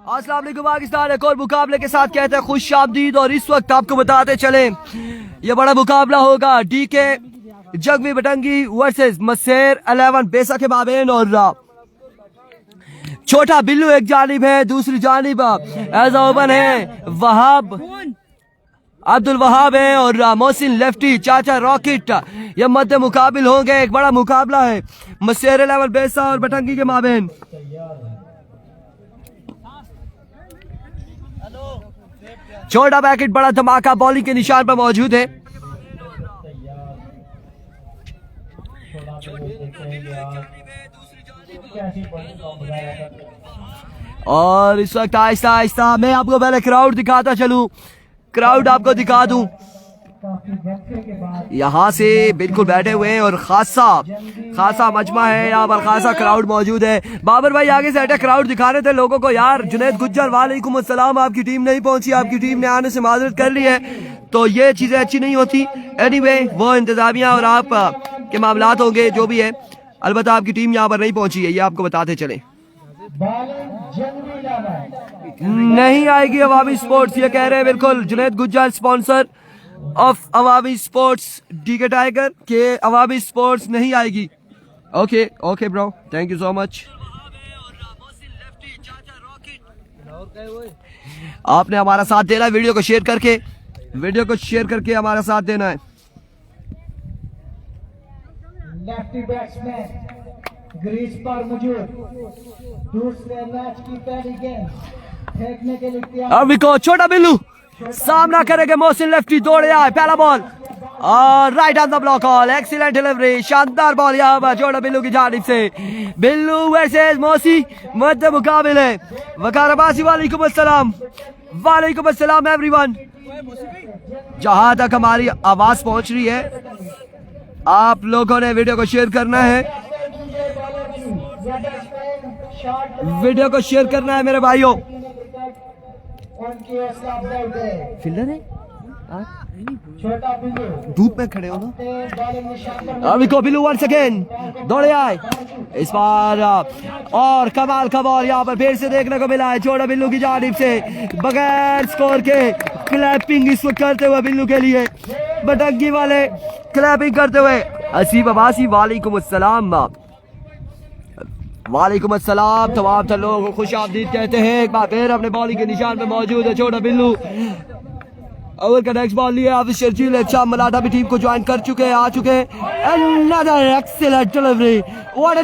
अस्सलाम वालेकुम पाकिस्तान एक और मुकाबले के साथ कहते हैं खुश आमदीद। और इस वक्त आपको बताते चले ये बड़ा मुकाबला होगा डीके जगवी बटंगी वर्सेस मसेर 11 बेसा के माबेन। और छोटा बिल्लू एक जानिब है, दूसरी जानिब एज ओपन है वहाब अब्दुल वहाब है और मोहसिन लेफ्टी चाचा रॉकेट। ये मध्य मुकाबिल होंगे। एक बड़ा मुकाबला है मसेर 11 बेसा और बटंगी के माबेन। छोटा पैकेट बड़ा धमाका बॉलिंग के निशान पर मौजूद है। और इस वक्त आहिस्ता आहिस्ता मैं आपको पहले क्राउड दिखाता चलूं, क्राउड आपको दिखा दूं। यहाँ से बिल्कुल बैठे हुए हैं और खासा मजमा है, यहाँ पर खासा क्राउड मौजूद है। बाबर भाई आगे से हटे, क्राउड दिखा रहे थे लोगों को। यार जुनैद गुज्जर वालेकुम अस्सलाम, आपकी टीम नहीं पहुंची, आपकी टीम ने आने से माजरत कर ली है, तो ये चीजें अच्छी नहीं होती। एनीवे वो इंतजामिया और आप के मामलात होंगे जो भी है, अलबत्ता आपकी टीम यहाँ पर नहीं पहुंची है, ये आपको बताते चले। नहीं आएगी अवामी स्पोर्ट्स, ये कह रहे हैं बिल्कुल Junaid Gujjar, sponsor of Awami sports DK tiger के अवामी स्पोर्ट्स नहीं आएगी। Okay okay bro, thank you so much. आपने हमारा साथ देना है, वीडियो को शेयर करके हमारा साथ देना है। लेफ्टी बैट्समैन ग्रीज पर मौजूद, दूसरे मैच की पहली गेंद फेंकने के लिए अभी को छोटा बिल्लू सामना करेंगे मोहसिन लेफ्टी, दौड़े आए, पहला बॉल और right on the block all, excellent delivery, शानदार बॉल यहाँ पर छोटा बिल्लू की जानिब से। बिल्लू वर्सेस मोसी मध्य मुकाबिल है। वकार अब्बासी वालेकुम अस्सलाम एवरीवन। जहां तक हमारी आवाज पहुंच रही है आप लोगों ने वीडियो को शेयर करना है, वीडियो को शेयर करना है मेरे भाइयों। फील्डर है धूप में खड़े हो ना। अभी को बिल्लू वंस अगेन दौड़े आए इस बार और कमाल का बॉल यहाँ पर फिर से देखने को मिला है छोटा बिल्लू की जानिब से। बगैर स्कोर के क्लैपिंग इस वक्त करते हुए बिल्लू के लिए बटंगी वाले क्लैपिंग करते हुए। असीब अब्बासी वालेकुम अस्सलाम तमाम लोगों को खुश आमदीद कहते हैं। एक बार फिर अपने बॉलिंग के निशान पे मौजूद है छोटा बिल्लू। ओवर का नेक्स्ट बॉल लिया अभी शर्जील शाम मलाटा भी टीम को ज्वाइन कर चुके हैं, आ चुके हैं। Another excellent delivery, what a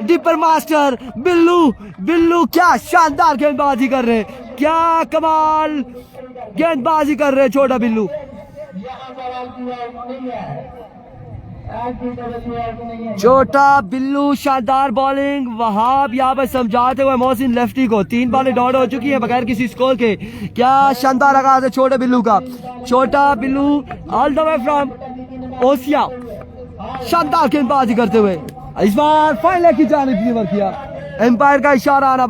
deeper master Billu क्या शानदार गेंदबाजी कर रहे हैं, क्या कमाल गेंदबाजी कर रहे हैं छोटा बिल्लू। छोटा बिल्लू शानदार बॉलिंग, वहाब यहाँ पर समझाते हुए मोहसिन लेफ्टी को। 3 बॉलें डॉट हो चुकी है बगैर किसी स्कोर के। क्या शानदार आगाज है छोटे बिल्लू का। छोटा Billu all the way from Osian शानदार गेंदबाजी करते हुए इस बार फाइनल की जानिब डिलीवर किया। एम्पायर का इशारा आना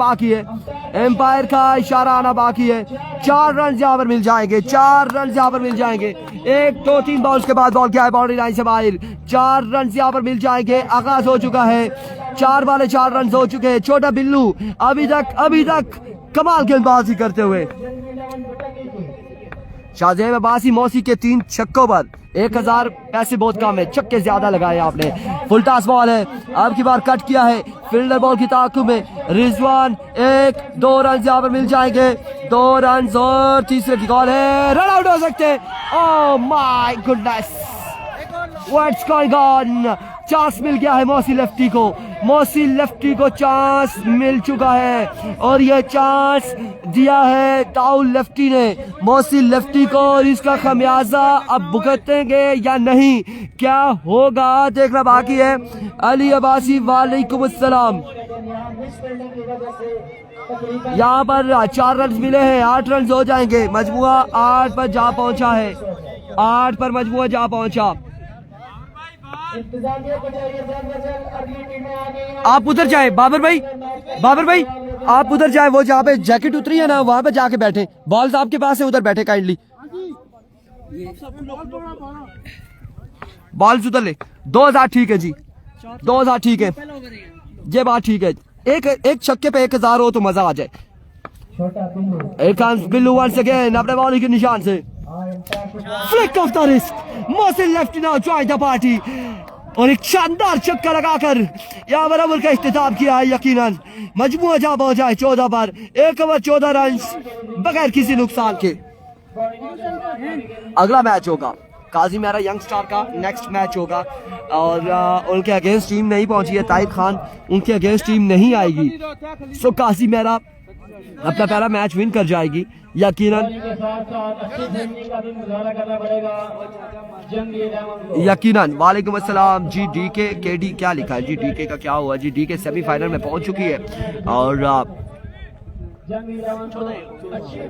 बाकी है, 4 रन यहाँ पर मिल जाएंगे, 4 रन यहाँ पर मिल जाएंगे। 1 2 3 बॉल्स के बाद बॉल क्या है बाउंड्री लाइन से बाहर। 4 रन यहाँ पर मिल जाएंगे। आगाज हो चुका है, 4 बाले 4 रन हो चुके हैं। छोटा बिल्लू अभी तक कमाल गेंदबाजी करते हुए। शाहजेब अब्बासी मौसी के 3 छक्कों पर 1000 पैसे बहुत कम है, छक्के ज्यादा लगाए आपने। फुल टॉस बॉल है, अब की बार कट किया है फील्डर बॉल की ताक़ुब में। रिजवान 1-2 रन यहाँ पर मिल जाएंगे, 2 रन और तीसरे की कॉल है, रन आउट हो सकते हैं। Oh my goodness, what's going on. Chance मिल गया है मोहसिन लेफ्टी को चांस मिल चुका है और यह चांस दिया है ताउल लेफ्टी ने मोहसिन लेफ्टी को। और इसका खमियाजा अब भुगतेंगे या नहीं, क्या होगा देखना बाकी है। अली अब्बासी वालेकुम अस्सलाम। यहाँ पर 4 रन मिले हैं, 8 रन हो जाएंगे। मजमुआ 8 पर जा पहुंचा है, 8 पर मजमुआ जा पहुंचा। आप उधर जाए बाबर भाई आप उधर जाए, वो जहाँ पे जैकेट उतरी है ना वहां पे जाके बैठे। बॉल्स आपके पास है, उधर बैठे काइंडली। बॉल्स उधर ले। 2000 ठीक है जी, 2000 ठीक है, ये बात ठीक है। एक छक्के पे 1000 हो तो मजा आ जाए। छोटा Billu Here comes Billu once again अपने बॉलिंग के निशान से flick off the wrist Mohsin left now join the party और एक शानदार छक्का लगाकर यहाँ पर ओवर का इख्तिताम किया है। यकीनन मजमूआ जा पहुंचा है 14 पर 1 ओवर 14 रन बगैर किसी नुकसान के। अगला मैच होगा काजी मेरा यंग स्टार का नेक्स्ट मैच होगा और उनके अगेंस्ट टीम नहीं पहुंची है ताइब खान, उनके अगेंस्ट टीम नहीं आएगी। सो काजी मेरा अपना पहला मैच विन कर जाएगी यकीनन। यकीनन वालेकुम अस्सलाम जी डीके केडी क्या लिखा है जी डीके का क्या हुआ जी डीके सेमीफाइनल में पहुंच चुकी है और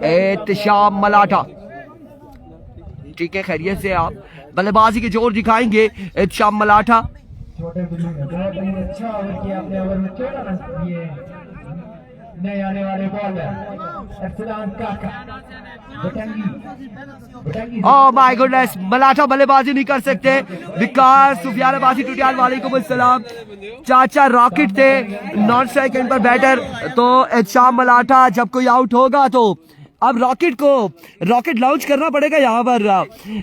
एहतिशाम मलाठा ठीक है खैरियत से आप बल्लेबाजी के जोर दिखाएंगे एहतिशाम मलाठा। छोटे बिल्लू ने बहुत ही अच्छा ओवर किया अपने ओवर में 14 रन दिए। नए आने वाले बॉलर अरसलान काका बटंगी ओह माय गुडनेस मलाठा बल्लेबाजी नहीं कर सकते बिकॉज सुफियान बाजी टुटियाल वालेकुम अस्सलाम चाचा रॉकेट थे नॉन स्ट्राइक एंड पर बैटर तो एहतिशाम मलाठा जब कोई आउट होगा तो अब रॉकेट लॉन्च करना पड़ेगा यहाँ पर।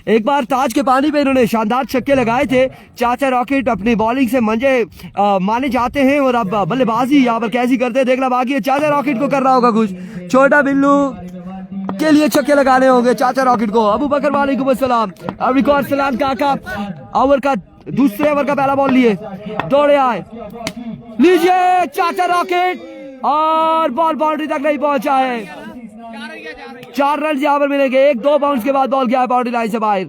एक बार ताज के पानी पे इन्होंने शानदार छक्के लगाए थे। चाचा रॉकेट अपनी बॉलिंग से मंजे माने जाते हैं और अब बल्लेबाजी यहाँ पर कैसी करते हैं देखना बाकी है। चाचा रॉकेट को करना होगा कुछ, छोटा बिल्लू के लिए छक्के लगाने होंगे चाचा रॉकेट को। अबू बकर वालेकुम अस्सलाम अब रिकॉर्ड सलाम काका ओवर का दूसरे ओवर का पहला बॉल लिए दौड़े आए लीजिए चाचा रॉकेट और बॉल बाउंड्री तक नहीं पहुंचा है। 4 रन यहाँ पर मिलेंगे 1-2 बाउंस के बाद बॉल गया है बाउंड्री लाइन से बाहर।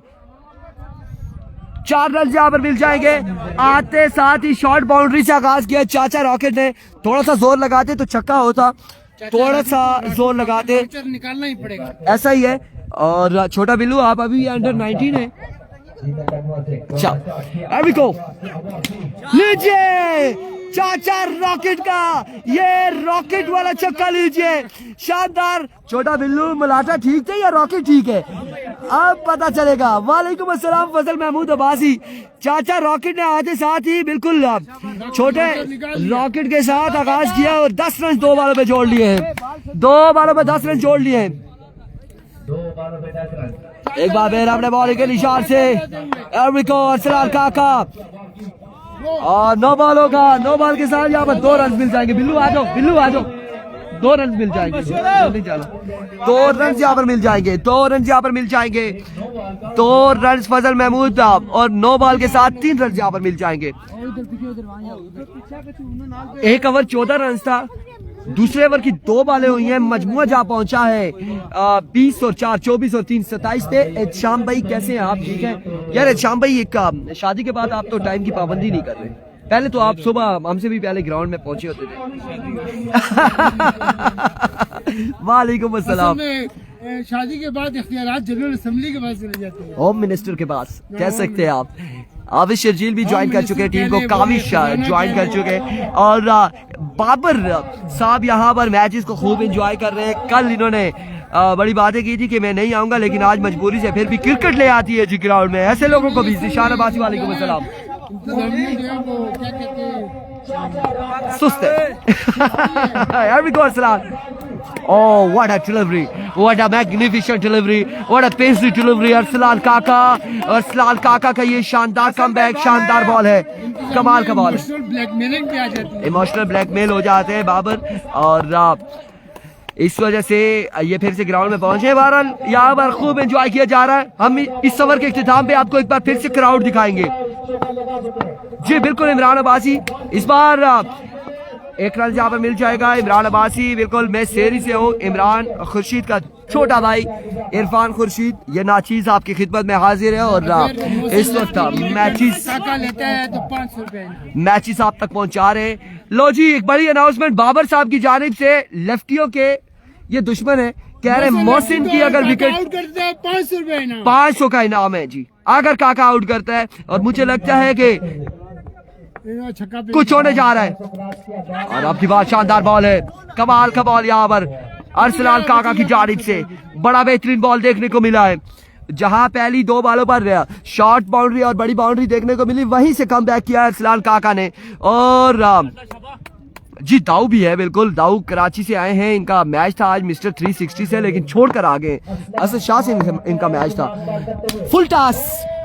4 रन यहाँ पर मिल जाएंगे। आते साथ ही शॉर्ट बाउंड्री से आगाज किया चाचा रॉकेट ने। थोड़ा सा जोर लगाते तो छक्का होता, थोड़ा सा जोर लगाते निकालना ही पड़ेगा ऐसा ही है। और छोटा बिल्लू आप अभी अंडर 19 है। अभी को लीजिए चाचा रॉकेट का ये रॉकेट वाला छक्का लीजिए शानदार। छोटा बिल्लू मलाठा ठीक थे या रॉकेट ठीक है अब पता चलेगा। वालेकुम अस्सलाम फजल महमूद अब्बासी चाचा रॉकेट ने आते साथ ही बिल्कुल छोटे रॉकेट के साथ आगाज किया और 10 रन 2 बालों पे जोड़ लिए हैं। 2 बालों पे 10 रन जोड़ लिए हैं। 2 बालों पे 10 रन एक बार फिर अपने बॉलिंग के निशान से अरसलान काका और 9 बॉलों का 9 बॉल के साथ यहाँ पर 2 रन मिल जाएंगे। बिल्लू आ जाओ 2 रन मिल जाएंगे। 2 रन यहाँ पर मिल जाएंगे 2 रन यहाँ पर मिल जाएंगे 2 रन फजल महमूद और 9 बॉल के साथ 3 रन यहाँ पर मिल जाएंगे। 1 ओवर 14 रन था। दूसरे ओवर की 2 बालें हुई हैं। मजमुआ जा पहुंचा है 20 और 4 24 और 3 27 पे। एहतिशाम भाई कैसे हैं आप ठीक हैं यार। एहतिशाम भाई एक शादी के बाद आप तो टाइम की पाबंदी नहीं कर रहे। पहले तो आप सुबह हमसे भी पहले ग्राउंड में पहुंचे होते थे। वालेकुम अस्सलाम। शादी के बाद इख्तियारात जनरल असेंबली के पास चले जाते हैं, होम मिनिस्टर के पास कह सकते हैं आप। आविश शर्जील भी ज्वाइन कर चुके हैं टीम को, काविश ज्वाइन कर चुके हैं और बाबर साहब यहाँ पर मैचेस को खूब एंजॉय कर रहे हैं। कल इन्होंने बड़ी बातें की थी कि मैं नहीं आऊंगा लेकिन आज मजबूरी से फिर भी क्रिकेट ले आती है जी ग्राउंड में। ऐसे लोगों को भी जिशान अब्बासी वालेकुम अस्सलाम सुस्त है। Oh, what a delivery! What a magnificent delivery! What a pacey delivery! Arsalan काका का ये शानदार कमबैक, शानदार बॉल है, कमाल का बॉल। ब्लैकमेलिंग पे आ जाती है, इमोशनल ब्लैकमेल हो जाते हैं बाबर और इस वजह से ये फिर से ग्राउंड में पहुंचे। बहरहाल यहाँ पर खूब एंजॉय किया जा रहा है। हम इस ओवर के इख्तिताम पे आपको एक बार फिर से क्राउड दिखाएंगे। जी बिल्कुल इमरान अब्बासी इस बार 1 रन यहाँ पर मिल जाएगा। इमरान अब्बासी बिल्कुल मैं सेरी से हूँ। इमरान खुर्शीद का छोटा भाई इरफान खुर्शीद ये नाचीज आपकी खिदमत में हाजिर है और इस वक्त मैचेस लेता है तो 500 रुपए मैचेस आप तक पहुंचा रहे हैं। लो जी एक बड़ी अनाउंसमेंट बाबर साहब की जानिब से। लेफ्टियों के ये दुश्मन है, कह रहे मोहसिन की अगर विकेट 500 रुपए 500 का इनाम है जी अगर काका आउट करता है। और मुझे लगता है कि कुछ होने जा रहा है। और अब की बात शानदार बॉल है, कमाल का बॉल यहाँ पर अरसलान काका की जानिब से बड़ा बेहतरीन बॉल देखने को मिला है। जहां पहली 2 बॉलों पर शॉर्ट बाउंड्री और बड़ी बाउंड्री देखने को मिली वहीं से कम बैक किया अरसलान काका ने। और जी दाऊ भी है, बिल्कुल दाऊ कराची से आए हैं। इनका मैच था आज मिस्टर 360 से, लेकिन छोड़कर आ गए। असद शाह से इनका मैच था। फुल टॉस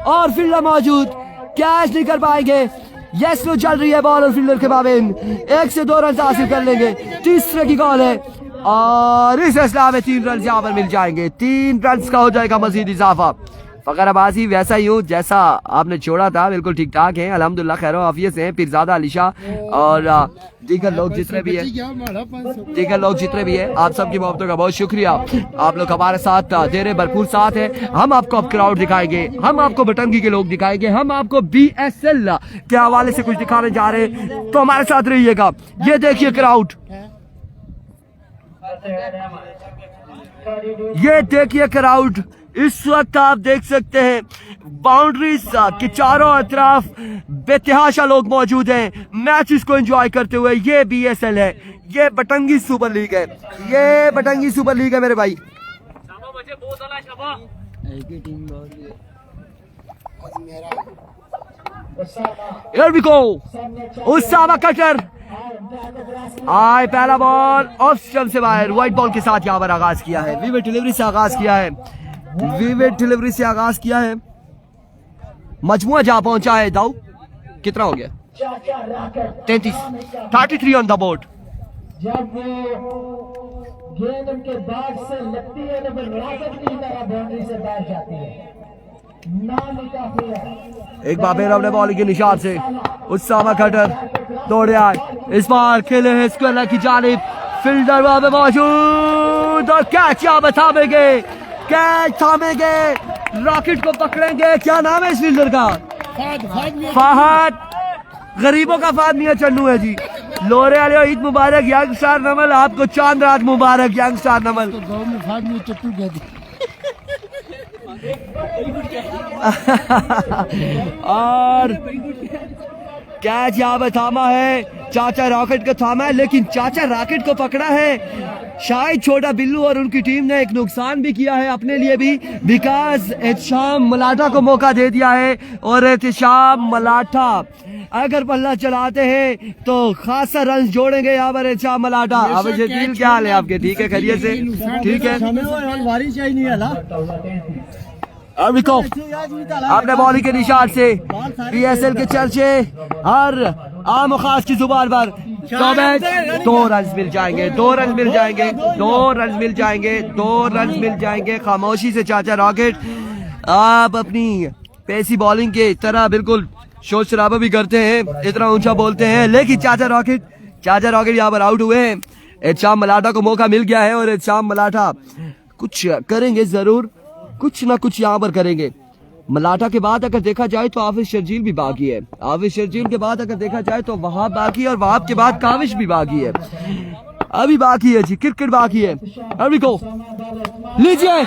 और फील्डर मौजूद, कैच नहीं कर पाएंगे। यस नो चल रही है बॉल और फील्डर के माबेन 1 से 2 रन हासिल कर लेंगे। तीसरे की कॉल है और इस फैसला में 3 रन यहाँ पर मिल जाएंगे। 3 रन का हो जाएगा मजीद इजाफा। फकर अब्बासी वैसा ही हूँ जैसा आपने छोड़ा था, बिल्कुल ठीक ठाक है अल्हम्दुलिल्लाह, खैर आफियत से हैं। पीरजादा अली शाह और दीगर लोग जितने भी है आप सबकी मोहब्बतों का बहुत शुक्रिया। आप लोग हमारे साथ दे रहे, भरपूर साथ है। हम आपको अब क्राउड दिखाएंगे, हम आपको बटंगी के लोग दिखाएंगे, हम आपको BSL के हवाले से कुछ दिखाने जा रहे हैं, तो हमारे साथ रहिएगा। ये देखिए क्राउड, ये देखिए क्राउड। इस वक्त आप देख सकते हैं बाउंड्रीज के चारों तरफ बेतहाशा लोग मौजूद हैं मैच इसको एंजॉय करते हुए। ये BSL है, ये बटंगी सुपर लीग है, ये बटंगी सुपर लीग है मेरे भाई। Here we go, उसामा कटर आए, पहला बॉल ऑफ स्टंप से बाहर, व्हाइट बॉल के साथ यहाँ पर आगाज किया है। विविड डिलीवरी से आगाज किया है, विविड डिलीवरी से आगाज किया है। मजमुआ जहां पहुंचा है दाऊ, कितना हो गया? 33 ऑन द बोर्ड। जब गेंद उनके बैट से लगती है तो फिर राकेट की तरह बाउंड्री से बैठ जाती है। एक बार फिर अपने बॉलिंग के निशान से उसामा कटर दौड़े आए, इस बार खेले हैं स्क्वायर की जानिब। फील्डर वहां पे मौजूद और कैच यहाँ पे थामेंगे, कैच थामेंगे, रॉकेट को पकड़ेंगे। क्या नाम है इस फील्डर का? फहद, गरीबों का फाद मियां चन्नू है जी। लोरे वाले ईद मुबारक यंग स्टार नमल, आपको चांद रात मुबारक यंग स्टार नमल। और कैच यहाँ पे थामा है, चाचा रॉकेट को थामा है, लेकिन चाचा रॉकेट को पकड़ा है शायद छोटा बिल्लू, और उनकी टीम ने एक नुकसान भी किया है अपने लिए भी, बिकॉज एहतशाम मलाठा को मौका दे दिया है। और एहतशाम मलाठा अगर पल्ला चलाते हैं तो खासा रन जोड़ेंगे यहाँ पर एहतशाम मलाठा। अब जदील क्या हाल है आपके? ठीक है, खैरियत से? ठीक है, आपने बॉलिंग के निशान से BSL के चर्चे हर आम खास की जुबान पर। 2 रन मिल जाएंगे, 2 रन मिल जाएंगे, 2 रन मिल जाएंगे, 2 रन मिल जाएंगे। खामोशी से चाचा रॉकेट आप अपनी पेसी बॉलिंग के तरह बिल्कुल शोर शराबा भी करते हैं, इतना ऊंचा बोलते हैं, लेकिन चाचा रॉकेट यहाँ पर आउट हुए हैं। एहतशाम मलाठा को मौका मिल गया है और एहतशाम मलाठा कुछ करेंगे, जरूर कुछ ना कुछ यहाँ पर करेंगे। मलाठा के बाद अगर देखा जाए तो हाफिज शर्जील भी बाकी है, हाफिज शर्जील के बाद अगर देखा जाए तो वहाब बाकी है, और वहाब के बाद काविश भी बाकी है। अभी बाकी है जी, क्रिकेट बाकी है। अभी को लीजिए,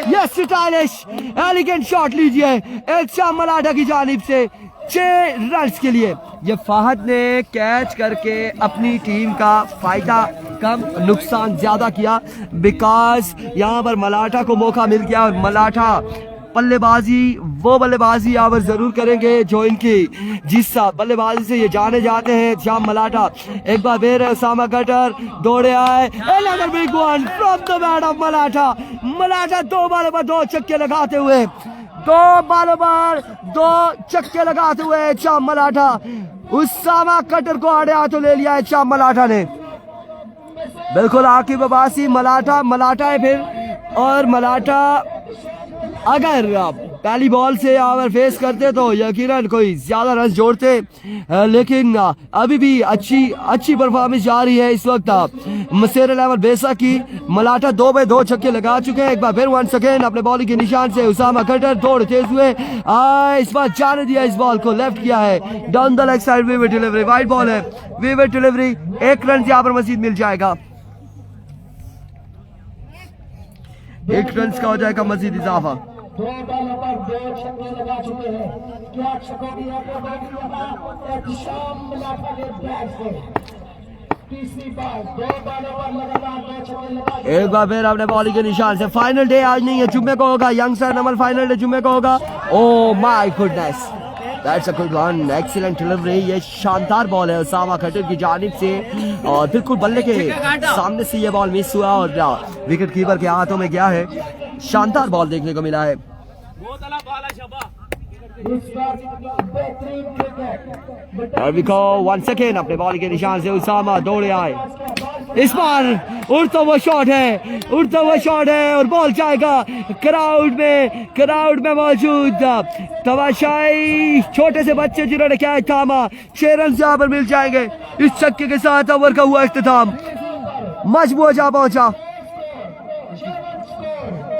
यस स्टाइलिश एलिगेंट शॉट लीजिए एहतशाम मलाठा की जानिब से 6 रन के लिए। ये फहद ने कैच करके अपनी टीम का फायदा कम नुकसान ज्यादा किया, बिकॉज यहाँ पर मलाठा को मौका मिल गया और मलाठा वो बल्लेबाजी यहाँ पर जरूर करेंगे जो इनकी जिस बल्लेबाजी से ये जाने जाते हैं श्याम मलाठा। एक बार फिर उसामा कटर दौड़े आए, big one from the bat of Malatha 2 बॉलों पर 2 छक्के लगाते हुए, 2 बॉलों पर 2 छक्के लगाते हुए श्याम मलाठा उसामा कटर को आड़े हाथों ले लिया है श्याम मलाठा ने। बिल्कुल आकिब अब्बासी मलाठा है फिर, और मलाठा अगर पहली बॉल से अगर फेस करते तो यकीनन कोई ज्यादा रन जोड़ते, लेकिन अभी भी अच्छी परफॉर्मेंस जारी है इस वक्त मसेर लेवल बेसा की। मलाठा 2 पे 2 छक्के लगा चुके हैं। एक बार फिर 1 सेकेंड अपने बॉलिंग के निशान से उसामा कटर दौड़ तेज हुए, इस बार जाने दिया, इस बॉल को लेफ्ट किया है down the leg side. Vivid delivery, wide ball है, विविड डिलीवरी, 1 रन यहाँ पर मजीद मिल जाएगा, 1 रन का हो जाएगा मजीद इजाफा। 2 बॉलों पर 2 छक्के लगा चुके हैं। क्या छक्कों की एहतशाम मलाठा के बैट से तीसरी बार 2 बॉलों पर लगातार 2 छक्के लगा। एक बार फिर अपने बॉलिंग के निशान से। फाइनल डे आज नहीं है, जुम्मे को होगा, यंग स्टार नमल फाइनल डे जुम्मे को होगा। Oh my goodness, that's a good one, excellent delivery. ये शानदार बॉल है उसामा खट्टर की जानिब से और बिल्कुल बल्ले के सामने से ये बॉल मिस हुआ और विकेट कीपर के हाथों में गया है। शानदार बॉल देखने को मिला है। वन सेकेंड अपने बॉल के निशान से उसामा दौड़े आए। इस बार उड़ता हुआ शॉट है, उड़ता हुआ शॉट है और बॉल जाएगा क्राउड में मौजूद तमाशाई छोटे से बच्चे जिन्होंने क्या थामा। 6 रन यहाँ पर मिल जाएंगे इस छक्के के साथ। ओवर का हुआ इख्तिताम, मजबूत जा पहुंचा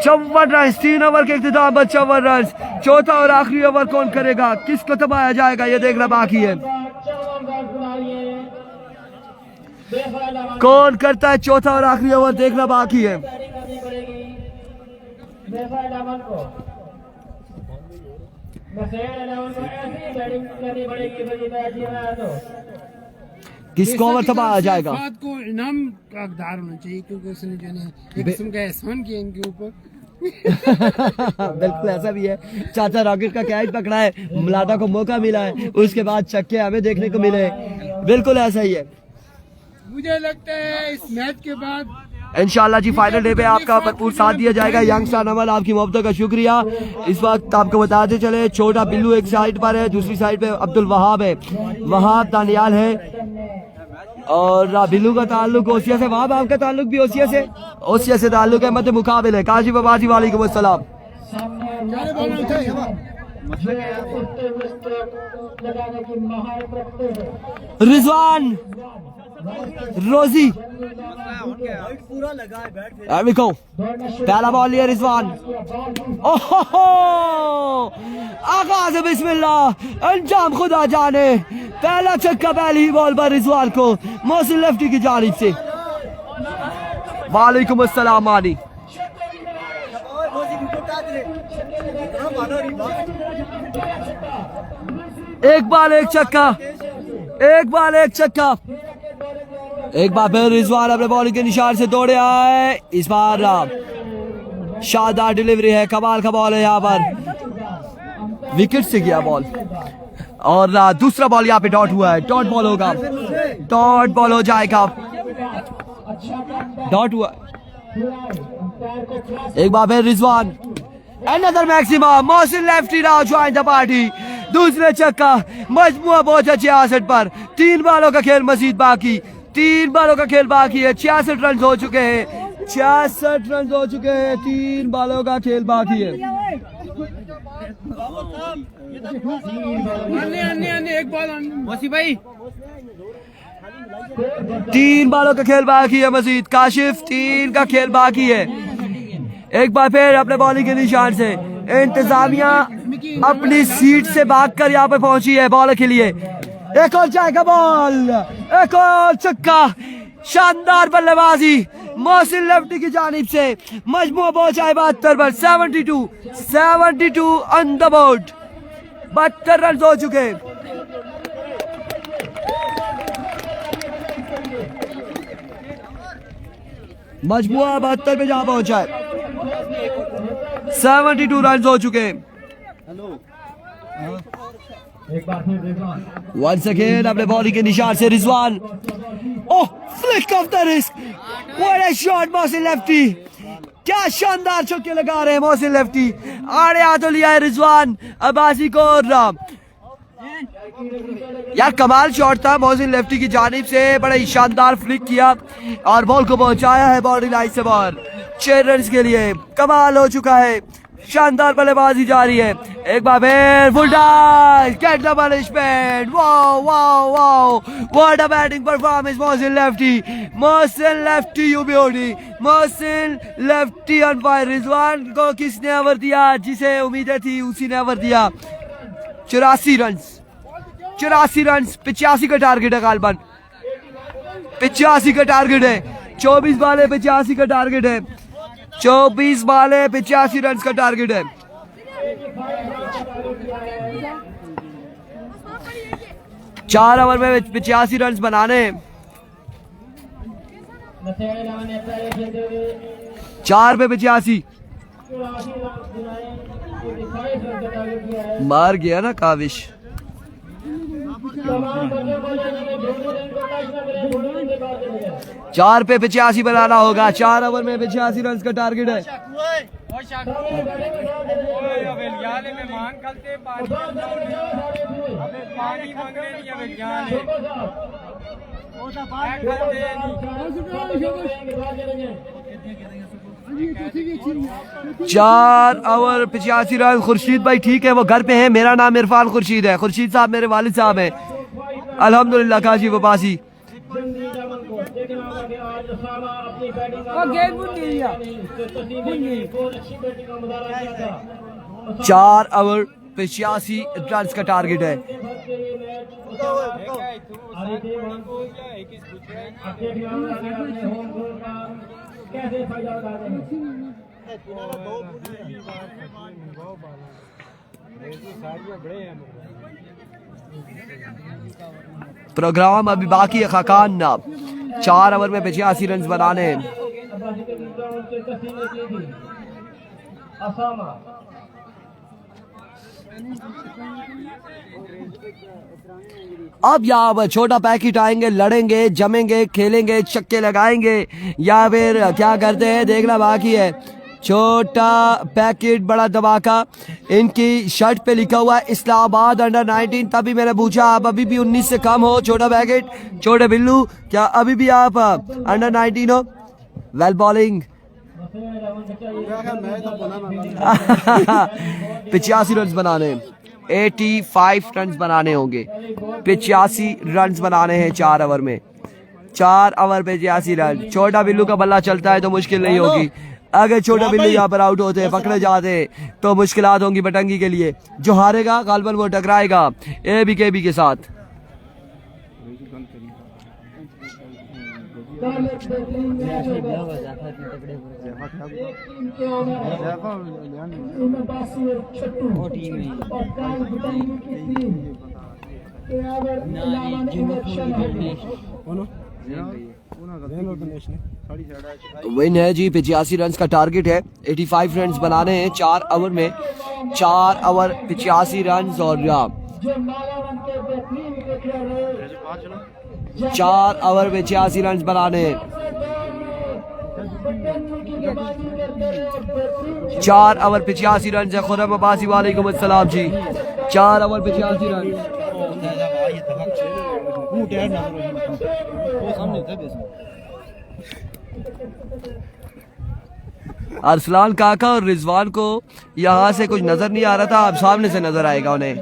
54 रन, 3 ओवर के इख्तिताम पर 54 रन। चौथा और आखिरी ओवर कौन करेगा, किसको दबाया जाएगा, ये देखना बाकी है। कौन करता है चौथा और आखिरी ओवर, देखना बाकी है। किसको ओवर दबाया जाएगा। को इनाम का हकदार होना चाहिए क्योंकि उसने जो है एक किस्म का एहसान किया इनके ऊपर। बिल्कुल ऐसा भी है। चाचा रॉकेट का कैच पकड़ा है, मलाटा को मौका मिला है, उसके बाद छक्के हमें देखने को मिले। बिल्कुल ऐसा ही है। मुझे लगता है इस मैच के बाद इंशाल्लाह जी फाइनल डे पे आपका भरपूर साथ दिया जाएगा। यंगस्टर नमल आपकी मोहब्बत का शुक्रिया। इस वक्त आपको बताते चले छोटा बिल्लू एक साइड पर है, दूसरी साइड पे अब्दुल वहाब है, वहाब दानियाल है और बिल्लू का ताल्लुक ओसिया से। वहाब आपका ताल्लुक भी ओसिया से ताल्लुक है। मत मुकाबले काजी बाबाजी वालेकुम अस्सलाम। रिजवान रोजी पहला बॉल लिया रिजवान। ओहो आगाज बिस्मिल्लाह, अंजाम खुदा जाने। पहला छक्का पहली ही बॉल पर रिजवान को मोहसिन लेफ्टी की जानिब से। वालेकुम अस्सलाम मानी। एक बाल एक छक्का, एक बाल एक छक्का। एक बार फिर रिजवान अपने बॉलिंग के निशान से दौड़े आए। इस बार शानदार डिलीवरी है, कमाल का बॉल है यहाँ पर, विकेट से गया बॉल और दूसरा बॉल यहाँ पे डॉट हुआ है। डॉट बॉल होगा, डॉट बॉल हो जाएगा, डॉट हुआ। एक बार फिर Rizwan, another maximum, Mohsin lefty now join the party. दूसरे छक्का, मजमुआ पहुंचा 66 पर। 3 बालों का खेल मजीद बाकी, 3 बालों का खेल बाकी है। 66 रन हो चुके हैं, 66 रन हो चुके हैं, 3 बालों का खेल बाकी है। एक बॉल भाई, 3 बालों का खेल बाकी है मजीद। काशिफ 3 का खेल बाकी है। एक बार फिर अपने बॉलिंग के निशान से इंतजामिया अपनी सीट से भागकर यहाँ पे पहुंची है बॉल के लिए। एक और जाएगा बॉल, एक और छक्का। शानदार बल्लेबाजी मोहसिन लेफ्टी की जानिब से। मजमू पहुंचा है 72 पर। 72 ऑन द बोर्ड, 72 रन हो चुके। मजमुआ 72 पे जहां पहुंचा है। 72 रन हो चुके। वंस अगेन अपने बॉलिंग के निशान से Rizwan. Oh, flick off the wrist, what a shot Mohsin lefty. क्या शानदार छक्के लगा रहे हैं मोहसिन लेफ्टी। आड़े हाथों लिया है रिजवान अब्बासी को। यार कमाल शॉट था मोहसिन लेफ्टी की जानिब से, बड़ा ही शानदार फ्लिक किया और बॉल को पहुंचाया है बाउंड्री लाइन से बाहर। 6 रन के लिए कमाल हो चुका है। शानदार बल्लेबाजी जारी है। एक बार फिर full toss, get the punishment. Wow wow wow, what a batting performance Mohsin lefty you beauty. Mohsin lefty on fire. Rizwan को किसने ओवर दिया, जिसे उम्मीदें थी उसी ने ओवर दिया। 84 रन, 85 का टारगेट है गालबन, 85 का टारगेट है। 24 बाले 85 का टारगेट है, 24 बाले 85 रन का टारगेट है। चार ओवर में 85 रन बनाने, 4 पे 85। मार गया ना काविश। 4 पे 85 बनाना होगा। 4 ओवर में 85 रन का टारगेट है। चार ओवर 85 रन। खुर्शीद भाई ठीक है, वो घर पे है। मेरा नाम इरफान खुर्शीद है। खुर्शीद साहब मेरे वालिद साहब हैं, अल्हम्दुलिल्लाह काजी वबासी। चार ओवर 85 रन का टारगेट है। प्रोग्राम अभी बाकी है। खाकान 4 ओवर में 85 रन बनाने। अब यहाँ छोटा पैकेट आएंगे, लड़ेंगे, जमेंगे, खेलेंगे, छक्के लगाएंगे या फिर क्या करते हैं देखना बाकी है। छोटा पैकेट बड़ा धमाका। इनकी शर्ट पे लिखा हुआ है इस्लामाबाद अंडर 19। तभी मैंने पूछा आप अभी भी 19 से कम हो? छोटा पैकेट, छोटे बिल्लू, क्या अभी भी आप अंडर 19 हो? Well bowling. 85 रन बनाने, 85 रन बनाने होंगे। 85 रन बनाने हैं 4 ओवर में। 4 ओवर पे 85 रन। छोटा बिल्लू का बल्ला चलता है तो मुश्किल नहीं होगी। अगर छोटा बिल्लू यहाँ पर आउट होते, पकड़े जाते तो मुश्किलात होंगी बटंगी के लिए। जो हारेगा गालबन वो टकराएगा ABKB के साथ। विन है जी। 85 रन का टारगेट है। 85 रन बनाने हैं 4 ओवर में। 4 ओवर 85 रन और 4 ओवर में 86 रन बनाने हैं। 4 ओवर 85 रन है। खुरम अब्बासी वालेकुम अस्सलाम जी। 4 ओवर 85 रन। अरसलान काका और रिजवान को यहाँ से कुछ नजर नहीं आ रहा था, अब सामने से नजर आएगा उन्हें।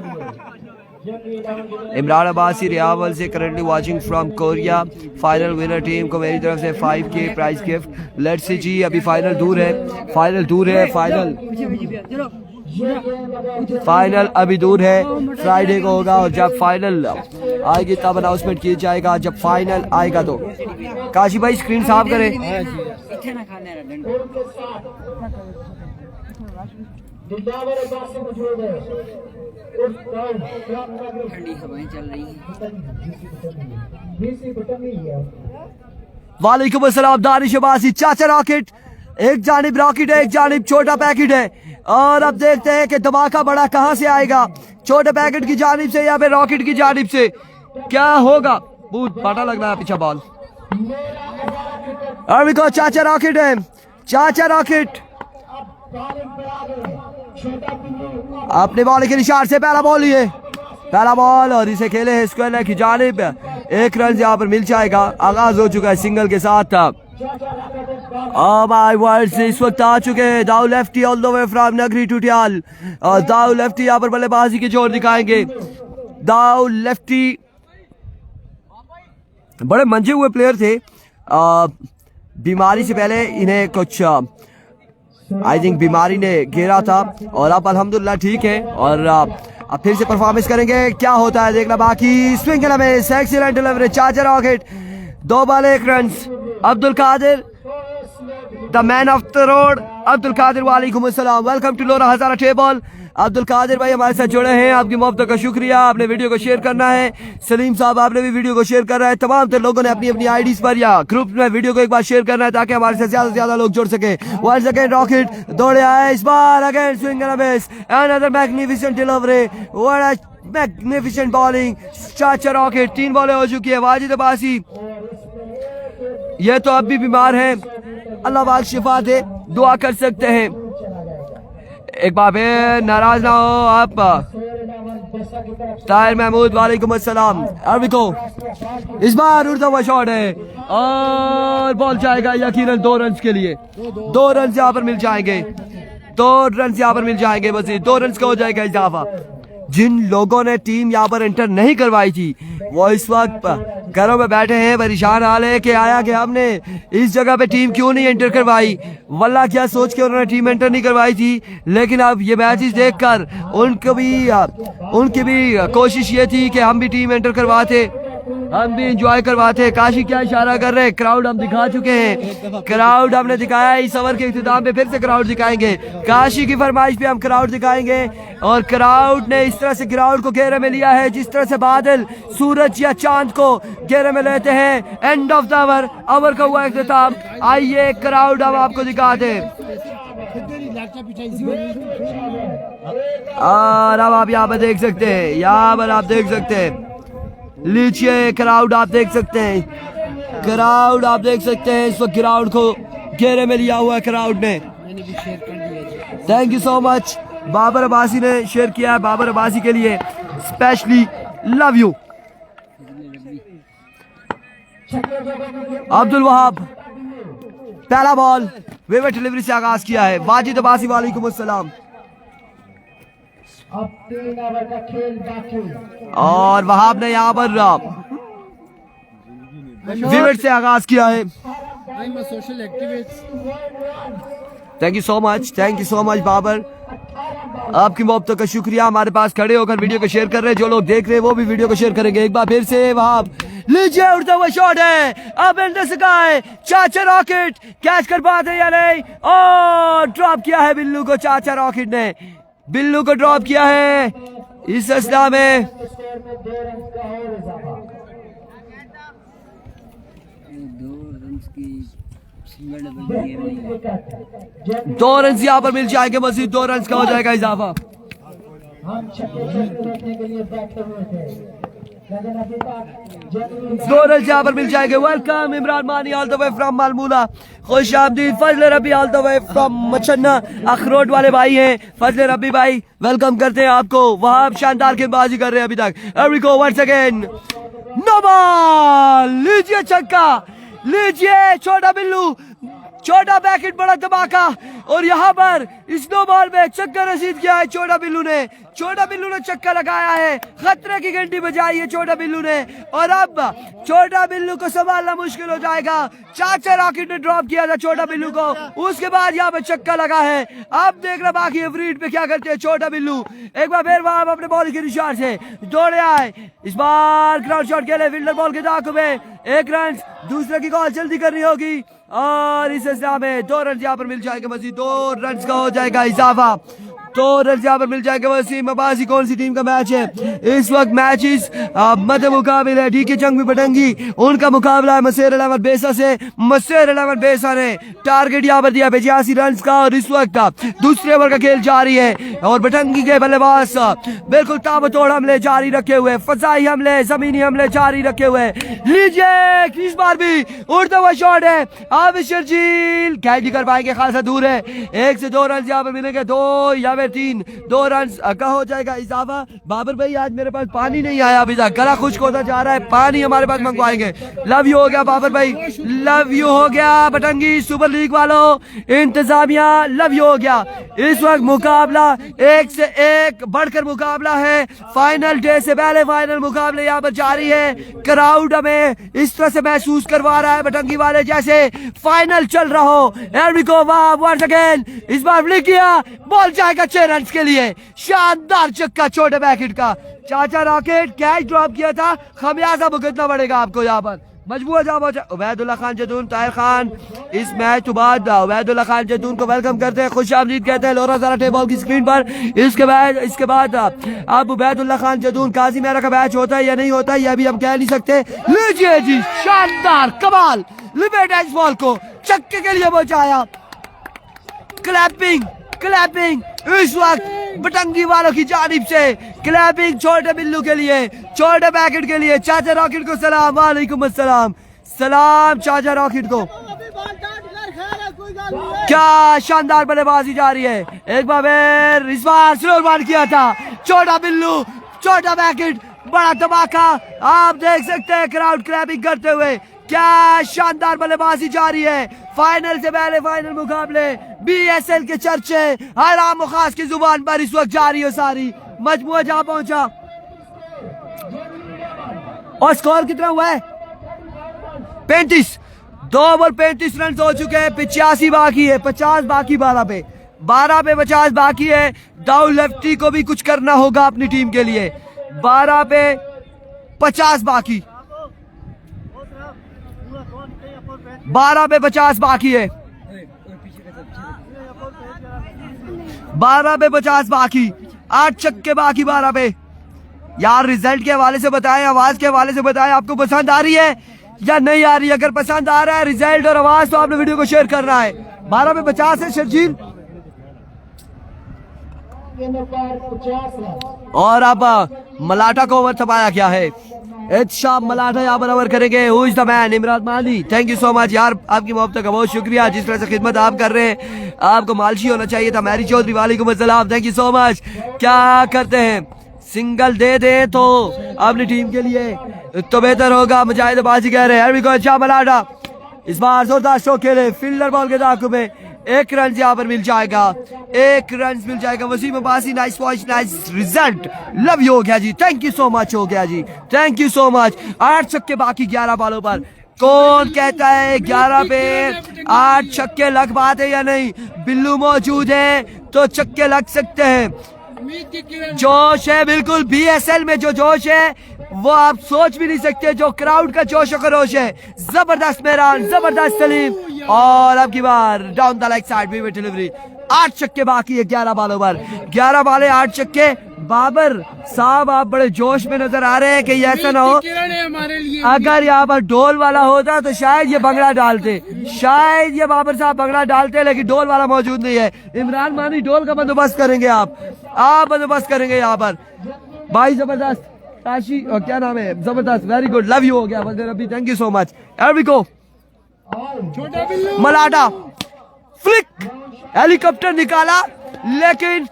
इमरान अब्बासी रियावल से currently watching from Korea. Final winner team को मेरी तरफ से 5K prize gift. Let's see जी, अभी फाइनल दूर है। फाइनल अभी दूर है। फ्राइडे को होगा और जब फाइनल आएगी तब अनाउंसमेंट किया जाएगा। जब फाइनल आएगा तो काशी भाई स्क्रीन साफ करें। ठंडी हवाएं चल रही हैं। वालेकुम अस्सलाम दानिश अब्बासी। चाचा रॉकेट, एक जानिब रॉकेट है, एक जानिब छोटा पैकेट है। और अब देखते हैं कि धमाका बड़ा कहां से आएगा, छोटे पैकेट की जानिब से या फिर रॉकेट की जानिब से। क्या होगा? बहुत पता लग रहा है पीछे बॉल। अभी को चाचा रॉकेट है, चाचा रॉकेट अपने बॉल के निशान से पहला बॉल लिए, पहला बॉल और इसे खेले है स्क्वायर की जानिब। 1 रन यहाँ पर मिल जाएगा। आगाज हो चुका है सिंगल के साथ। माय वर्ड्स इस वक्त आ चुके हैं। Dau lefty all the way from Nagri Tutial. Dau lefty यहाँ पर बल्लेबाजी के जोर दिखाएंगे। दाऊ लेफ्टी बड़े मंजे हुए प्लेयर थे। बीमारी से पहले इन्हें कुछ आई थिंक बीमारी ने घेरा था और अब अल्हम्दुलिल्लाह ठीक है और अब फिर से परफॉर्मेंस करेंगे। क्या होता है देखना बाकी। स्विंग में एक्सीलेंट डिलीवरी, चाचा rocket, 2 ball 1 run. Abdul Qadir the man of the road. Abdul Qadir वालेकुम अस्सलाम, welcome to Lora Hazara table. Abdul Qadir भाई हमारे साथ जुड़े हैं, आपकी मोहब्बत का शुक्रिया। आपने वीडियो को शेयर करना है। सलीम साहब आपने भी वीडियो को शेयर करना है। तमाम लोगों ने अपनी अपनी आईडीज पर या ग्रुप में वीडियो को एक बार शेयर करना है ताकि हमारे साथ ज्यादा से ज्यादा लोग जुड़ सके। वंस अगेन रॉकेट दौड़े आए इस बार, again swing and a miss, another magnificent delivery. What magnificent bowling चाचा रॉकेट। 3 बॉलें हो चुकी है। वाजिद अब्बासी ये तो अब भी बीमार है, अल्लाह पाक शिफा दे, दुआ कर सकते हैं। एक बार फिर नाराज ना हो आप। ताहिर महमूद वालेकुम अस्सलाम। अरबिको इस बार उड़ता हुआ शॉट है और बॉल जाएगा यकीनन 2 रन के लिए। 2 रन यहाँ पर मिल जाएंगे, 2 रन यहाँ पर मिल जाएंगे। बस 2 रन का हो जाएगा इजाफा। जिन लोगों ने टीम यहाँ पर एंटर नहीं करवाई थी वो इस वक्त घरों में बैठे हैं, परेशान हाल है कि आया कि हमने इस जगह पे टीम क्यों नहीं एंटर करवाई। वल्लाह क्या सोच के उन्होंने टीम एंटर नहीं करवाई थी, लेकिन अब ये मैचेस देखकर उनकी भी कोशिश ये थी कि हम भी टीम एंटर करवाते, हम भी इंजॉय करवाते। काशी क्या इशारा कर रहे हैं, क्राउड हम दिखा चुके हैं, क्राउड हमने दिखाया। इस ओवर के इख्तिताम पे फिर से क्राउड दिखाएंगे। काशी की फरमाइश पे हम क्राउड दिखाएंगे और क्राउड ने इस तरह से क्राउड को घेरे में लिया है जिस तरह से बादल सूरज या चांद को घेरे में लेते हैं। एंड ऑफ द ओवर का हुआ इख्तिताम। आइए क्राउड हम आपको दिखाते हैं और अब आप यहाँ पर देख सकते हैं, यहाँ पर आप देख सकते हैं, लीजिए क्राउड आप देख सकते हैं, क्राउड आप देख सकते हैं। इस वक्त क्राउड को घेरे में लिया हुआ है क्राउड ने। Thank you so much. Babar Abbasi ने शेयर किया है, बाबर अब्बासी के लिए specially love you. Abdul Wahab पहला बॉल विकेट डिलीवरी से आगाज किया है। वाजिद अब्बासी वालेकुम अस्सलाम। अब 3 ओवर का खेल बाकी और वहाब ने यहाँ पर विकेट से आगाज किया है। I'm a social activist. Thank you so much, thank you so much Babar, आपकी मोहब्बतों का शुक्रिया। हमारे पास खड़े होकर वीडियो को शेयर कर रहे हैं, जो लोग देख रहे हैं वो भी वीडियो को शेयर करेंगे। एक बार फिर से वहाब, लीजिए उड़ता हुआ शॉट है, अब एंडर स्काई, चाचा रॉकेट कैच कर पाते या नहीं, और ड्रॉप किया है बिल्लू को। चाचा रॉकेट ने बिल्लू को ड्रॉप किया है इस असला में। स्कोर में 2 रन का और इजाफा। 2 रन की सिंगल डबल गेम नहीं। 2 रन यहाँ पर मिल जाएंगे, मजीद 2 रन का हो जाएगा इजाफा। हम छक्के देखने के लिए बैठे हुए थे, लेकिन अभी तक 2 रन यहाँ पर मिल जाएंगे। वेलकम इमरान मानी ऑल द वे फ्रॉम मालमूला, खुश आमदीद। फजल रबी ऑल द वे फ्रॉम मचन्ना, अखरोट वाले भाई हैं फजल रबी भाई, वेलकम करते हैं आपको। वहां शानदार गेंदबाजी कर रहे हैं अभी तक। एवरीको वंस अगेन नो बॉल, लीजिए छक्का, लीजिए छोटा बिल्लू, छोटा बैकेट बड़ा धमाका, और यहाँ पर इस 2 बॉल में छक्का रसीद किया है छोटा बिल्लू ने। छोटा बिल्लू ने छक्का लगाया है, खतरे की घंटी बजाई है छोटा बिल्लू ने, और अब छोटा बिल्लू को संभालना मुश्किल हो जाएगा। चाचा रॉकेट ने ड्रॉप किया था छोटा बिल्लू को, उसके बाद यहाँ पे छक्का लगा है। अब देखना बाकी है फ्रीड पे क्या करते हैं छोटा बिल्लू। एक बार फिर वहां अपने बॉल के निशान से दौड़े आए, इस बार ग्राउंड शॉट खेले, फील्डर बॉल के दाखिल में 1 रन, दूसरे की कॉल जल्दी करनी होगी, और इस हिसाब में 2 रन यहाँ पर मिल जाएंगे, मजीद 2 रन का हो जाएगा इजाफा। 2 रन यहाँ पर मिल जाएगा। वसीम अब्बासी कौन सी टीम का मैच है इस वक्त? मैचेस मध्य मुकाबले है, डीके चंग भी बटंगी, उनका मुकाबला है मसेर 11 बेसा से। मसेर 11 बेसा ने टारगेट यहाँ पर दिया 85 रन का, और इस वक्त दूसरे ओवर का खेल जारी है, और बटंगी के बल्लेबाज बिल्कुल ताबड़तोड़ हमले जारी रखे हुए, फजाई हमले, जमीनी हमले जारी रखे हुए। लीजिए इस बार भी उड़ता हुआ शॉट है, अब शर्जील कैच भी कर पाएंगे, खासा दूर है। 1 से 2 रन यहाँ पर मिलेंगे, 2 या 3, 2 रन का हो जाएगा इजाफा। बाबर भाई आज मेरे पास पानी नहीं आया अभी तक, गला खुश्क होता जा रहा है, पानी हमारे पास मंगवाएंगे। लव यू हो गया बाबर भाई, लव यू हो गया बटंगी सुपर लीग वालों, इंतजामिया लव यू हो गया। इस वक्त मुकाबला 1 से 1 बढ़कर मुकाबला है, फाइनल डे से पहले फाइनल मुकाबले यहाँ पर जारी है। क्राउड हमें इस तरह से महसूस करवा रहा है बटंगी वाले जैसे फाइनल चल रहा हो। एरविको वाह वंस अगेन, इस बार फ्लिक किया, बॉल जाएगा 6 रन के लिए, शानदार छक्का छोटे बैकेट का। चाचा रॉकेट कैच ड्रॉप किया था, खमियाजा भुगतना पड़ेगा आपको यहाँ पर। मजबूर जाओ उबैदुल्ला खान जदून, ताहिर खान इस मैच के बाद उबैदुल्ला खान जदून को वेलकम करते हैं, खुश आमदीद कहते हैं। लोरा जरा टेबल की स्क्रीन पर। इसके बाद अब उबैदुल्ला खान जदून काजी मेरा का मैच होता है या नहीं होता है ये अभी हम कह नहीं सकते। लीजिए जी शानदार कमाल, लिबर्टी इस बॉल को छक्के के लिए बचाया। क्लैपिंग क्लैपिंग इस वक्त बटंगी वालों की जानिब से क्लैपिंग छोटे बिल्लू के लिए, छोटे पैकेट के लिए। चाचा रॉकेट को सलाम, वालेकुम अस्सलाम, सलाम चाचा रॉकेट को। क्या शानदार बल्लेबाजी जा रही है, एक बार इस बार स्लो बॉल किया था, छोटा बिल्लू, छोटा पैकेट, बड़ा धमाका। आप देख सकते हैं क्राउड क्लैपिंग करते हुए। क्या शानदार बल्लेबाजी जारी है। फाइनल से पहले फाइनल मुकाबले, बीएसएल के चर्चे हर आम खास की जुबान पर इस वक्त जारी हो सारी। मजमुआ जहां पहुंचा और स्कोर कितना हुआ है 35, 2 ओवर 35 रन हो चुके हैं, 85 बाकी है, 50 बाकी 12 पे 50 बाकी है। डाउन लेफ्टी को भी कुछ करना होगा अपनी टीम के लिए। 12 पे 50 बाकी, 12 पे 50 बाकी है, 12 पे 50 बाकी, 8 छक्के बाकी 12 पे। यार रिजल्ट के हवाले से बताएं, आवाज के हवाले से बताएं, आपको पसंद आ रही है या नहीं आ रही है। अगर पसंद आ रहा है रिजल्ट और आवाज तो आपने वीडियो को शेयर करना है। 12 पे 50 है शर्जील। और अब मलाटा को ओवर थपाया क्या है, शाम मलाटा यहाँ पर ओवर करेंगे। Who is the man, Imran Mali. Thank you so much यार, आपकी मोहब्बत का बहुत शुक्रिया, जिस तरह से खिदमत आप कर रहे हैं आपको मालशी होना चाहिए था। मैरी चौधरी वालेकुम अस्सलाम, थैंक यू सो मच। क्या करते हैं, सिंगल दे दे तो अपनी टीम के लिए तो बेहतर होगा। मुजाहिद बाजी कह रहे हैं अच्छा मलाटा इस बार जोरदार शो खेले, फील्डर बॉल के दाखू में 1 रन यहाँ पर मिल जाएगा, 1 रन मिल जाएगा। Waseem Abbasi nice voice, nice result, love you हो गया जी, थैंक यू सो मच हो गया जी, थैंक यू सो मच। 8 छक्के बाकी 11 बॉलों पर। कौन कहता है 11 पे 8 छक्के लग पाते या नहीं? बिल्लू मौजूद है तो छक्के लग सकते हैं। जोश है बिल्कुल, बीएसएल में जो जोश है वो आप सोच भी नहीं सकते, जो क्राउड का जोश और खरोश है। जबरदस्त मेहरान, जबरदस्त सलीम, और अब की बार down the leg side wicket delivery. 8 छक्के बाकी है 11 बॉलों पर, 11 बॉले 8 छक्के। बाबर साहब आप बड़े जोश में नजर आ रहे हैं कि ऐसा ना हो, अगर यहाँ पर ढोल वाला होता तो शायद ये बंगड़ा डालते, शायद ये बाबर साहब बंगड़ा डालते, लेकिन ढोल वाला मौजूद नहीं है। इमरान मानी ढोल का बंदोबस्त करेंगे, आप बंदोबस्त करेंगे यहाँ पर। भाई जबरदस्त काशी, और क्या नाम है, जबरदस्त, वेरी गुड, लव यू हो गया Rabi, thank you so much. एरविको मलाटा फ्लिक, हेलीकॉप्टर निकाला लेकिन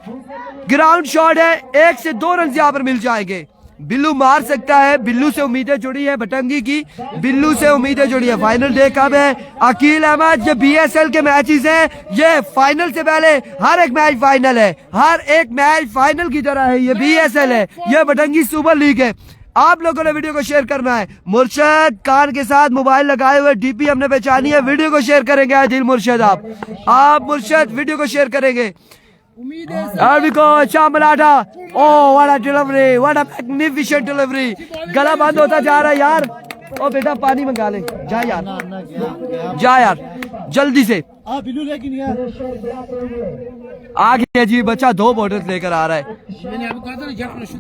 ग्राउंड शॉट है, 1 से 2 रन यहाँ पर मिल जाएंगे। बिल्लू मार सकता है, बिल्लू से उम्मीदें जुड़ी है, बटंगी की बिल्लू से उम्मीदें जुड़ी है। फाइनल डे कब है? अकील अहमद, ये बीएसएल के मैचेस हैं, ये फाइनल से पहले हर एक मैच फाइनल है, हर एक मैच फाइनल की तरह है। ये बीएसएल है, ये बटंगी सुपर लीग है। आप लोगों ने वीडियो को शेयर करना है। मुर्शद कान के साथ मोबाइल लगाए हुए डीपी हमने पहचानी है, वीडियो को शेयर करेंगे आदिल मुर्शद, आप मुर्शद वीडियो को शेयर करेंगे। Malata, oh what a delivery, what a magnificent delivery. गला बंद होता जा रहा है यार। ओ बेटा पानी मंगा ले, जा यार, जा यार जल्दी से। आ गया जी बच्चा, 2 बॉटल लेकर आ रहा है। मैंने आपको कहा था ना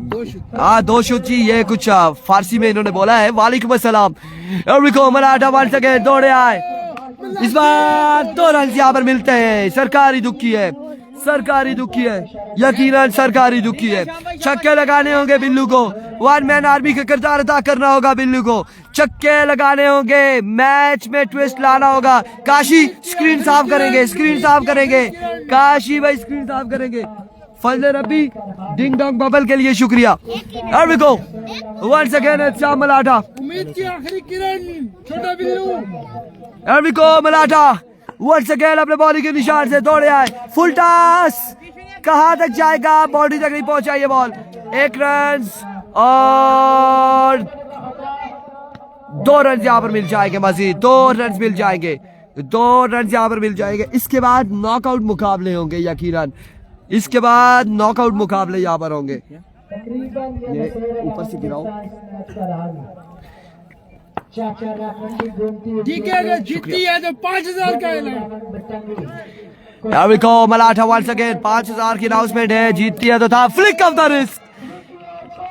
2 शूट। हाँ 2 शूट जी, ये कुछ फारसी में इन्होंने बोला है। वालेकुम अस्सलाम। मलाटा वन सेकेंड दौड़े आए, इस बार 2 रन यहाँ पर मिलते हैं। सरकारी दुखी है, सरकारी दुखी है, यकीनन सरकारी दुखी है। छक्के लगाने होंगे बिल्लू को, 1 मैन आर्मी का किरदार अदा करना होगा बिल्लू को। छक्के लगाने होंगे, मैच में ट्विस्ट लाना होगा। काशी स्क्रीन साफ करेंगे, स्क्रीन साफ करेंगे, काशी भाई स्क्रीन साफ करेंगे। फजल रबी डिंग डोंग बबल के लिए शुक्रिया। वंस अगेन अच्छा मलाटा, उम्मीद की आखिरी किरण, छोटा बिल्लू। मलाटा वंस अगेन अपने बॉडी के निशान से दौड़े आए। फुल टॉस कहां तक जाएगा, बॉडी तक नहीं पहुंचा ये बॉल। 1 रन और 2 रन यहाँ पर मिल जाएंगे, मजीद 2 रन मिल जाएंगे, 2 रन यहाँ पर मिल जाएंगे। इसके बाद नॉकआउट मुकाबले होंगे, यकीनन इसके बाद नॉकआउट मुकाबले यहाँ पर होंगे। ये ऊपर से गिराओ, ठीक है, अगर जीती है तो 5000 का इनाम। मलाठा वंस अगेन 5000 की अनाउंसमेंट है, जीतती है तो था फ्लिक ऑफ द रिस्क।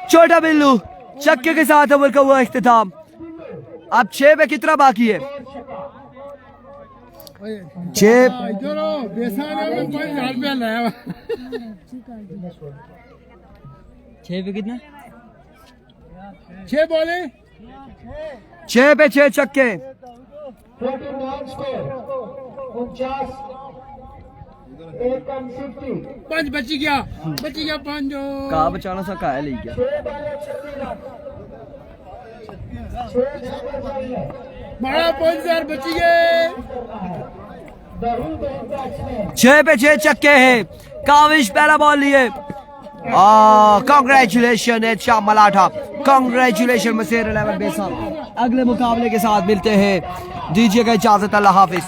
छोटा बिल्लू छक्के के साथ ओवर का हुआ इख्तिताम। अब 6 पे कितना बाकी है? छह इधर आओ, बेसाने में 5,000 रुपया लाया हुआ। 6 पे कितना? 6 बॉले 6 पे 6 छक्के। 49 स्कोर 49 एक कम 50 5 बची गया 5 जो कहा बचाना सा कहा ले गया। 6 बाले 36 रन 6 छक्के चाहिए बड़ा 5,000 बची गए। द रूबेन बैट्समैन 6 पे 6 छक्के है। काविश पहला बॉल लिए। कांग्रेचुलेशन शाह मलाठा, कांग्रेचुलेशन मसेर 11 बेसाम। अगले मुकाबले के साथ मिलते हैं, दीजिएगा इजाजत, अल्लाह हाफिज।